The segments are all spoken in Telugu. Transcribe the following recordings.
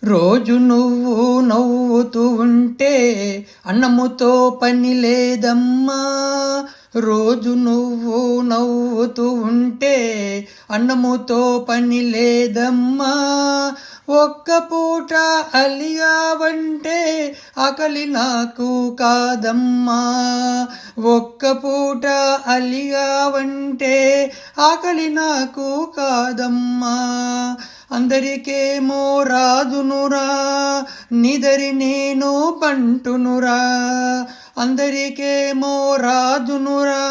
రోజు నువ్వు నవ్వుతూ ఉంటే అన్నముతో పని లేదమ్మా. రోజు నువ్వు నవ్వుతూ ఉంటే అన్నముతో పని లేదమ్మా. ఒక్క పూట అలిగావంటే ఆకలి నాకు కాదమ్మా. ఒక్క పూట అలిగావంటే ఆకలి నాకు కాదమ్మా. అందరికేమో రాదునురా, నిదరి నేను పంటునురా. అందరికేమో రాదునురా,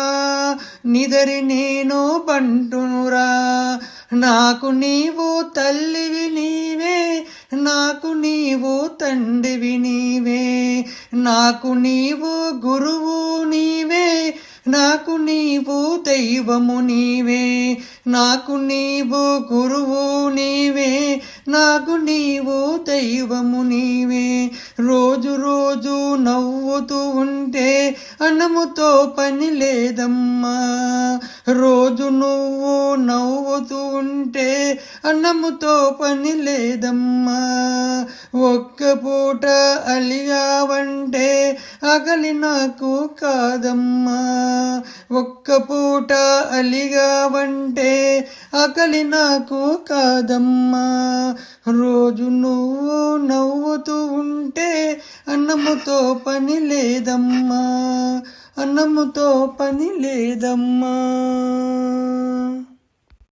నిదరి నేను పంటునురా. నాకు నీవు తల్లివి నీవే, నాకు నీవు తండ్రివి నీవే. నాకు నీవు గురువు నీవే, నాకు నీవు దైవము నీవే. నాకు నీవు గురువు నీవే, నాకు నీవు దైవము నీవే. రోజు రోజు నవ్వుతూ ఉంటే అన్నముతో పని లేదమ్మా. రోజు నువ్వు నవ్వుతూ ఉంటే అన్నముతో పని లేదమ్మా. ఒక్క పూట అలిగావంటే ఆకలి నాకు కాదమ్మా. ఒక్క పూట అలిగావంటే ఆకలి నాకు కాదమ్మా. రోజు నువ్వు నవ్వుతూ ఉంటే అన్నముతో పని లేదమ్మా. అన్నముతో పని లేదమ్మా.